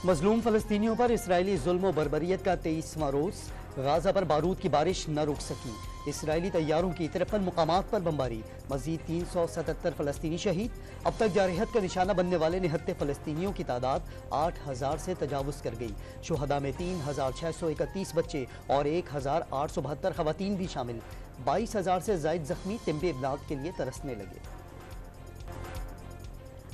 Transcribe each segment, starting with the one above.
मजलूम फ़लस्तीनियों पर इसराइली जुल्म व बर्बरियत का 23वां रोज़। गाजा पर बारूद की बारिश न रुक सकी। इसराइली तैयारों की 53 मुकामात पर बमबारी। मजीद 377 फ़लस्तीनी शहीद। अब तक जारहियत का निशाना बनने वाले निहत्ते फ़लस्तीनियों की तादाद 8000 से तजावुज़ कर गई। शुहदा में 3631 बच्चे और 1872 खवातीन भी शामिल। 22000 से ज़ायद जख्मी तिम्बे इमदाद के लिए तरसने लगे।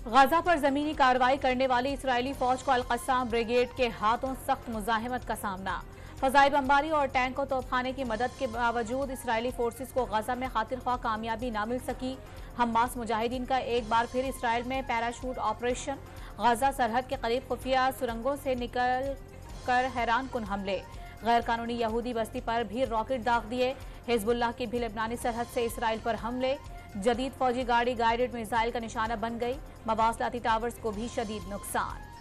गाजा पर जमीनी कार्रवाई करने वाली इसराइली फौज को अल-क़स्साम ब्रिगेड के हाथों सख्त मुज़ाहिमत का सामना। फ़ज़ाई बमबारी और टैंक और तोपखाने की मदद के बावजूद इसराइली फोर्सेस को गाजा में खातिर ख्वाह कामयाबी न मिल सकी। हमास मुजाहिदीन का एक बार फिर इसराइल में पैराशूट ऑपरेशन। गाजा सरहद के करीब खुफिया सुरंगों से निकल कर हैरान कुन हमले। गैर कानूनी यहूदी बस्ती पर भी रॉकेट दाग दिए। हिजबुल्लाह की भी लेबनानी सरहद से इसराइल पर हमले। जदीद फौजी गाड़ी गाइडेड मिसाइल का निशाना बन गई। मवासलाती टावर्स को भी शदीद नुकसान।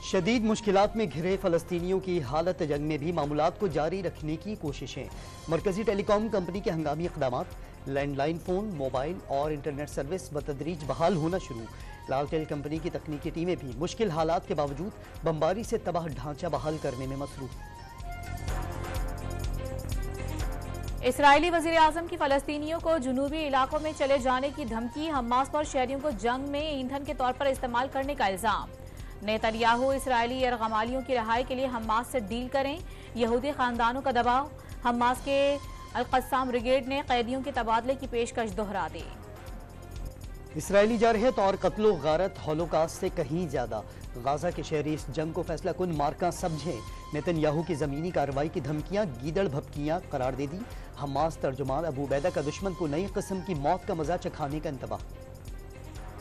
शदीद मुश्किलात में घिरे फ़लस्तीनियों की हालत जंग में भी मामूलात को जारी रखने की कोशिशें। मरकजी टेलीकॉम कंपनी के हंगामी इक़दामात। लैंडलाइन फ़ोन, मोबाइल और इंटरनेट सर्विस बतदरीज बहाल होना शुरू। लालटेल कंपनी की तकनीकी टीमें भी मुश्किल हालात के बावजूद बमबारी से तबाह ढांचा बहाल करने में मसरूफ। इसराइली वज़ीर आज़म की फ़लस्तीनियों को जुनूबी इलाकों में चले जाने की धमकी। हमास पर शहरियों को जंग में ईंधन के तौर पर इस्तेमाल करने का इल्ज़ाम। नेतन्याहू इसराइली यरगमालियों की रिहाई के लिए हमास से डील करें। यहूदी खानदानों का दबाव। हमास के अल-क़स्साम ब्रिगेड ने कैदियों के तबादले की पेशकश दोहरा दी। इसराइली जारहियत और कत्लो गारत हॉलोकास्ट से कहीं ज्यादा। गाजा के शहरी इस जंग को फैसला कुन मार्का समझें। नेतन्याहू की जमीनी कार्रवाई की धमकियां गीदड़ भपकियां करार दे दी। हमास तर्जुमान अबू बैदा का दुश्मन को नई किस्म की मौत का मजा चखाने का इंतबाह।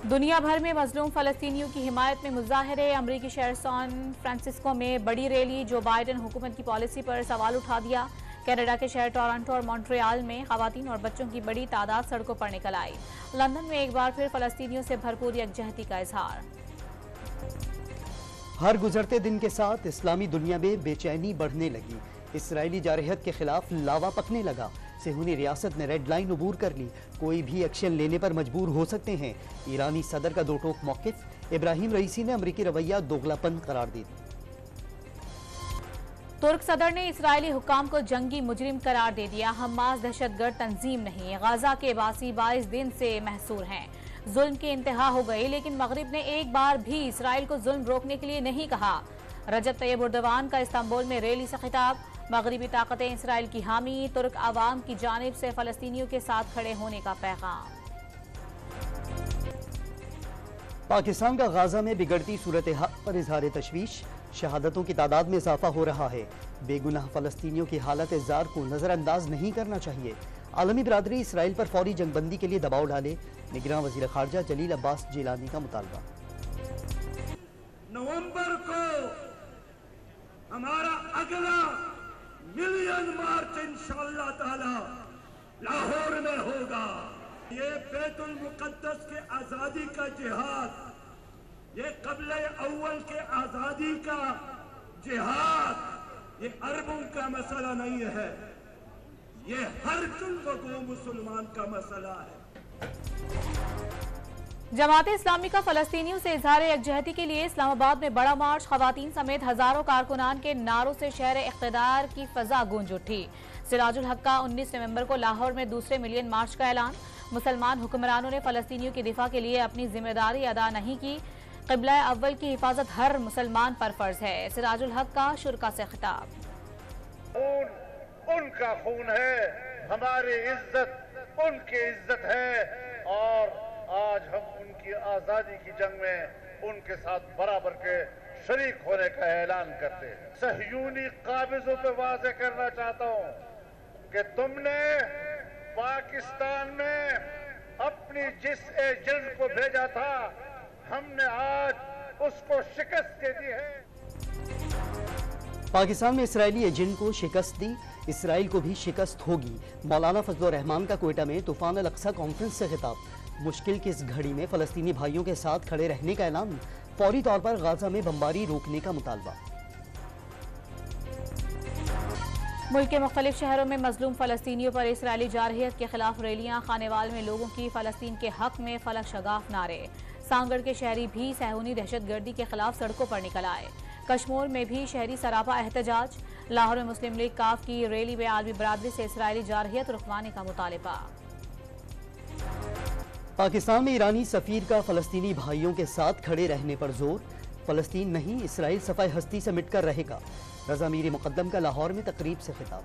दुनिया भर में मजलूम फ़लस्तीनियों की हिमायत में मुजाहरे। अमरीकी शहर सैन फ्रांसिस्को में बड़ी रैली। जो बाइडेन हुकूमत की पॉलिसी पर सवाल उठा दिया। कनाडा के शहर टोरंटो और मॉन्ट्रियल में खवातीन और बच्चों की बड़ी तादाद सड़कों पर निकल आई। लंदन में एक बार फिर फ़लस्तीनियों से भरपूर यकजहती का इजहार। हर गुजरते दिन के साथ इस्लामी दुनिया में बेचैनी बढ़ने लगी। इसराइली जारहियत के खिलाफ लावा पकने लगा। सेहूनी रियासत ने रेड लाइन अबूर कर ली। कोई भी एक्शन लेने पर मजबूर हो सकते हैं। ईरानी सदर का दो टोक मौक़िफ़। इब्राहिम रईसी ने अमरीकी रवैया दोगलापन करार दी। तुर्क सदर ने इसराइली हुक्काम को जंगी मुजरिम करार दे दिया। हमास दहशतगर्द तंजीम नहीं। गाजा के बासी 22 दिन से महसूर हैं। जुल्म की इंतहा हो गई, लेकिन मगरिब ने एक बार भी इसराइल को जुल्म रोकने के लिए नहीं कहा। रजब तैयब एर्दोगान का इस्तांबुल में रैली से खिताब। मगरिबी ताकतें इसराइल की हामी। तुर्क आवाम की जानिब से फ़लस्तीनियों के साथ खड़े होने का पैगाम। पाकिस्तान का गाजा में बिगड़ती सूरत हाल पर इजहार तशवीश। शहादतों की तादाद में इजाफा हो रहा है। बेगुनाह फ़लस्तीनियों की हालत जार को नज़रअंदाज नहीं करना चाहिए। आलमी बरादरी इसराइल पर फौरी जंगबंदी के लिए दबाव डाले। निगरान वज़ीर ख़ारजा जलील अब्बास जिलानी का मुतालबा। नवंबर को हमारा अगला मिलियन मार्च इंशाअल्लाह ताला लाहौर में होगा। ये बैतुल मुक़द्दस के आज़ादी का जिहाद, ये क़ब्ले अव्वल के आज़ादी का जिहाद, ये अरबों का मसला नहीं है, ये हर कुल मुसलमान का मसला है। जमात इस्लामी का फ़लस्तीनियों से इजहार यकजहती के लिए इस्लामाबाद में बड़ा मार्च। खवातीन समेत हजारों कारकुनान के नारों से शहर इख्तिदार की फजा गूंज उठी। सिराजुल हक का 19 नवंबर को लाहौर में दूसरे मिलियन मार्च का ऐलान। मुसलमान हुक्मरानों ने फ़लस्तीनियों की दिफा के लिए अपनी जिम्मेदारी अदा नहीं की। क़िबला अव्वल की हिफाजत हर मुसलमान पर फर्ज है। सिराजुल हक का शुरका से खिताब। खून उनका खून है, हमारी इज्जत उनकी इज्जत है, और आज हम उनकी आजादी की जंग में उनके साथ बराबर के शरीक होने का ऐलान करते हैं। सहयूनी काबिजों पे वाज़े करना चाहता हूँ कि तुमने पाकिस्तान में अपनी जिस एजेंट को भेजा था, हमने आज उसको शिकस्त दे दी है। पाकिस्तान में इसराइली एजेंट को शिकस्त दी, इसराइल को भी शिकस्त होगी। मौलाना फजलुर रहमान का क्वेटा में तूफान अल-अक्सा कॉन्फ्रेंस से खिताब। मुश्किल की इस घड़ी में फ़लस्तीनी भाइयों के साथ खड़े रहने का ऐलान। फौरी तौर पर गाजा में बमबारी रोकने का मुतालबा। मुल्क के मुख्तलिफ शहरों में मजलूम फ़लस्तीनियों पर इसराइली जारहियत के खिलाफ रैलियां। खानेवाल में लोगों की फ़लस्तीन के हक में फलक शगाफ नारे। सांगड़ के शहरी भी सहूनी दहशतगर्दी के खिलाफ सड़कों पर निकल आए। कश्मीर में भी शहरी सरापा एहतजाज। लाहौर में मुस्लिम लीग काफ की रैली में आलमी बरादरी से इसराइली जारहियत रुकवाने का मुतालबा। पाकिस्तान में ईरानी सफीर का फलस्तीनी भाइयों के साथ खड़े रहने पर जोर। फलस्तीन नहीं, इसराइल सफाई हस्ती से मिटकर रहेगा। रजा मीर मुकद्दम का लाहौर में तकरीब से खिताब।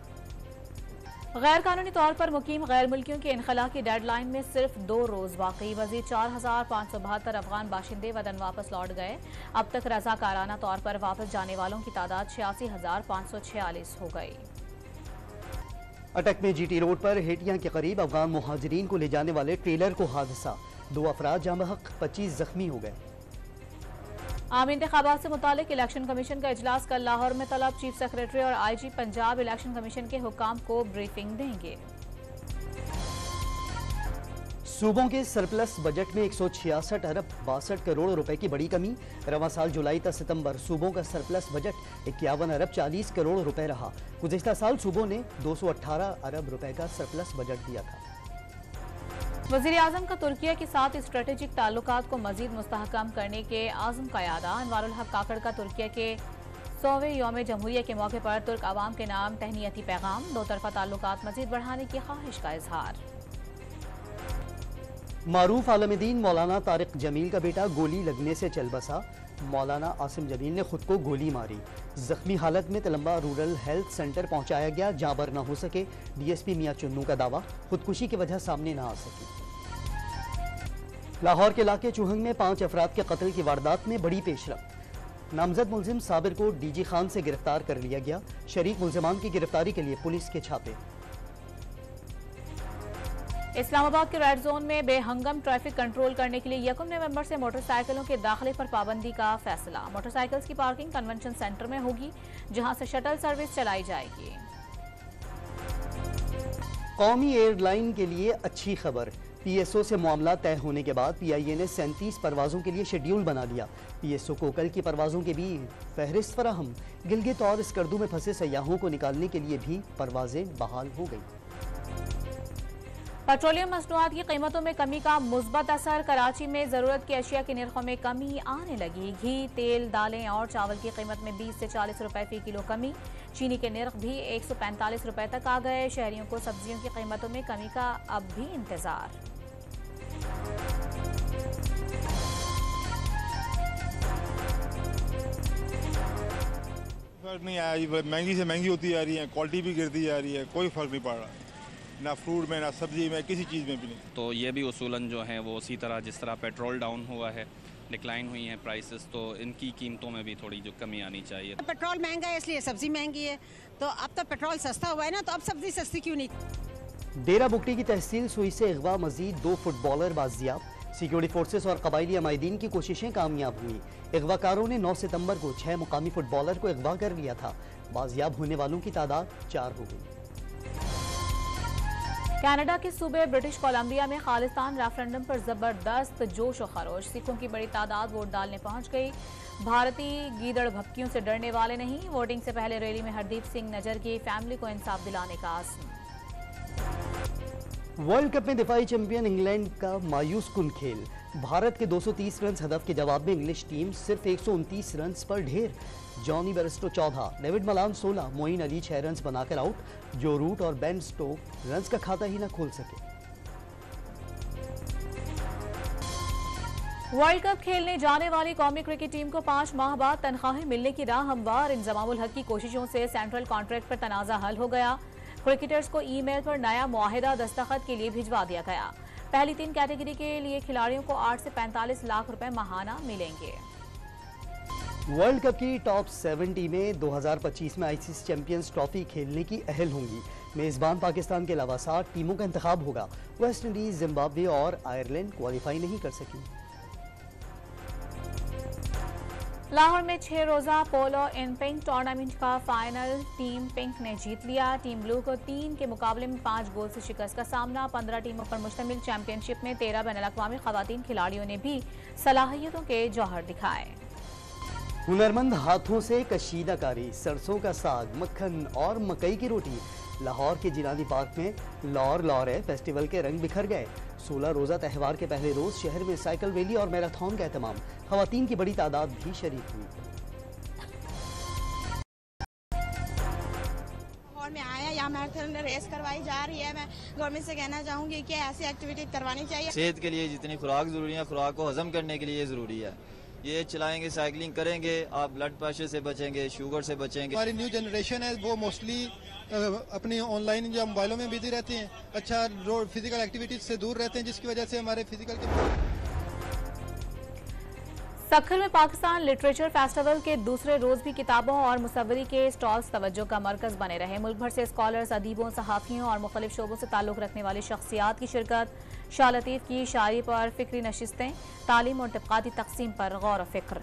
गैर कानूनी तौर पर मुकीम गैर मुल्कियों के इनखला की डेडलाइन में सिर्फ 2 रोज बाकी। मजीद 4572 अफगान बाशिंदे वतन वापस लौट गए। अब तक रजाकाराना तौर पर वापस जाने वालों की तादाद 86,546 हो गई। अटक में जीटी रोड पर हेटिया के करीब अफगान मुहाजिरीन को ले जाने वाले ट्रेलर को हादसा। 2 अफराद जाँ बहक, 25 जख्मी हो गए। आम इंतखाबात से मुतालिक इलेक्शन कमीशन का इजलास कल लाहौर में तलब। चीफ सेक्रेटरी और IG पंजाब इलेक्शन कमीशन के हुक्काम को ब्रीफिंग देंगे। सूबों के सरप्लस बजट में 166 अरब 62 करोड़ रुपए की बड़ी कमी। रवां साल जुलाई तक सितंबर सूबों का सरप्लस बजट 51 अरब 40 करोड़ रुपए रहा। गुज़िश्ता साल सूबों ने 218 अरब रुपए का सरप्लस बजट दिया था। वज़ीर आज़म का तुर्किया के साथ स्ट्रेटेजिक ताल्लुकात को मजीद मुस्तहकम करने के आज़म का यादा। अनवारुल हक काकड़ का तुर्किया के 100वें यौम जमहूरिया के मौके पर तुर्क आवाम के नाम तहनीयती पैगाम। 2 तरफा ताल्लुकात मजीद बढ़ाने की ख्वाहिश का इजहार। मारूफ आलमदीन मौलाना तारिक जमील का बेटा गोली लगने से चल बसा। मौलाना आसिम जमील ने खुद को गोली मारी। जख्मी हालत में तलम्बा रूरल हेल्थ सेंटर पहुंचाया गया, जहां पर न हो सके। DSP मियां चुन्नू का दावा, खुदकुशी की वजह सामने न आ सकी। लाहौर के इलाके चुहंग में 5 अफराद के कत्ल की वारदात में बड़ी पेशरफ्त। नामजद मुलजिम साबिर को DG खान से गिरफ्तार कर लिया गया। शरीक मुलजिमान की गिरफ्तारी के लिए पुलिस के छापे। इस्लामाबाद के रेड जोन में बेहंगम ट्रैफिक कंट्रोल करने के लिए 1 नवंबर से मोटरसाइकिलों के दाखिले पर पाबंदी का फैसला। मोटरसाइकिल्स की पार्किंग कन्वेंशन सेंटर में होगी, जहां से शटल सर्विस चलाई जाएगी। कौमी एयरलाइन के लिए अच्छी खबर। PSO से मामला तय होने के बाद PIA ने 37 परवाजों के लिए शेड्यूल बना लिया। PSO को कल की परवाजों के भी फहरिस्त फराहम। गिलगित और स्कर्दू में फंसे सयाहों को निकालने के लिए भी परवाजें बहाल हो गई। पेट्रोलियम मसनूआत की कीमतों में कमी का मुस्बत असर। कराची में जरूरत की अशिया की निर्खों में कमी आने लगी। घी, तेल, दालें और चावल की कीमत में 20 से 40 रुपए फी किलो कमी। चीनी के निर्ख भी 145 रुपए तक आ गए। शहरियों को सब्जियों की कीमतों में कमी का अब भी इंतजार। फर्क नहीं आया, महंगी से महंगी होती जा रही है, क्वालिटी भी गिरती जा रही है, कोई फर्क नहीं पड़ रहा, ना फ्रूट में, ना सब्जी में, किसी चीज़ में भी नहीं। तो ये भी उसूलन जो है वो उसी तरह जिस तरह पेट्रोल डाउन हुआ है, डिक्लाइन हुई हैं प्राइसेस, तो इनकी कीमतों में भी थोड़ी जो कमी आनी चाहिए। पेट्रोल महंगा है इसलिए सब्जी महंगी है, तो अब तो पेट्रोल सस्ता हुआ है ना, तो अब सब्जी सस्ती क्यों नहीं। डेरा बुगटी की तहसील सुई से अगवा, मजीद 2 फुटबॉलर बाजियाब। सिक्योरिटी फोर्सेस और कबायली अमायदीन की कोशिशें कामयाब हुई। अगवाकारों ने 9 सितंबर को 6 मुकामी फुटबॉलर को अगवा कर लिया था। बाजियाब होने वालों की तादाद 4 हो गई। कनाडा के सूबे ब्रिटिश कोलंबिया में खालिस्तान रेफरेंडम पर जबरदस्त जोश और खरोश। सिखों की बड़ी तादाद वोट डालने पहुंच गई। भारतीय गीदड़ भपकियों से डरने वाले नहीं। वोटिंग से पहले रैली में हरदीप सिंह नजर की फैमिली को इंसाफ दिलाने का आज़म। वर्ल्ड कप में दिफाई चैंपियन इंग्लैंड का मायूस कुन खेल। भारत के 230 रन हदफ के जवाब में इंग्लिश टीम सिर्फ 129 रन पर ढेर। Jonny Bairstow 14, Dawid Malan 16, Moeen Ali 6 run बनाकर आउट। जो रूट और बेन स्टोक रन का खाता ही न खोल सके। वर्ल्ड कप खेलने जाने वाली कौमी क्रिकेट टीम को 5 माह बाद तनख्वाहें मिलने की राह हमवार। इंजमाम उल हक की कोशिशों से सेंट्रल कॉन्ट्रैक्ट पर तनाज़ा हल हो गया। क्रिकेटर्स को ईमेल पर नया मुआहिदा दस्तखत के लिए भिजवा दिया गया। पहली 3 कैटेगरी के लिए खिलाड़ियों को 8 से 45 लाख रुपए माहाना मिलेंगे। वर्ल्ड कप की टॉप 70 में 2025 में ICC चैंपियंस ट्रॉफी खेलने की अहल होंगी। मेजबान पाकिस्तान के अलावा 7 टीमों का इंतखाब होगा। वेस्ट इंडीज, जिम्बाब्वे और आयरलैंड क्वालिफाई नहीं कर सकी। लाहौर में 6 रोजा पोलो इन पिंक टूर्नामेंट का फाइनल टीम पिंक ने जीत लिया। टीम ब्लू को 3 के मुकाबले में 5 गोल से शिकस्त का सामना। 15 टीमों पर मुश्तमिल चैंपियनशिप में 13 बैनुल-अक़वामी खवातीन खिलाड़ियों ने भी सलाहियतों के जौहर दिखाए। हुनरमंद हाथों से कशीदाकारी, सरसों का साग, मक्खन और मकई की रोटी लाहौर के जिलानी पार्क में लॉर है फेस्टिवल के रंग बिखर गए। 16 रोजा त्यौहार के पहले रोज शहर में साइकिल रैली और मैराथन का एहतमाम। खवातीन की बड़ी तादाद भी शरीक हुई। और मैं आया यहाँ मैराथन रेस करवाई जा रही है। मैं गवर्नमेंट से कहना चाहूँगी कि ऐसी एक्टिविटी करवानी चाहिए। सेहत के लिए जितनी खुराक जरूरी है, खुराक को हजम करने के लिए जरूरी है। ये चलाएंगे, साइकिलिंग करेंगे, आप ब्लड प्रेशर से बचेंगे, शुगर से बचेंगे। हमारी न्यू जनरेशन है वो मोस्टली अपनी ऑनलाइन या मोबाइलों में बिजी रहते हैं। अच्छा फिजिकल एक्टिविटीज से दूर रहते हैं, जिसकी वजह से हमारे फिजिकल के सक्खर में पाकिस्तान लिटरेचर फेस्टिवल के दूसरे रोज भी किताबों और मुसव्वरी के स्टॉल्स तवज्जो का मरकज बने रहे। मुल्क भर से स्कॉलर्स, अदीबों, सहाफियों और मुख्तलिफ शोबों से ताल्लुक रखने वाली शख्सियात की शिरकत। शाह लतीफ की शायरी पर फिक्री नशिस्तें, तालीम और तबकाती तकसीम पर गौर व फिक्र।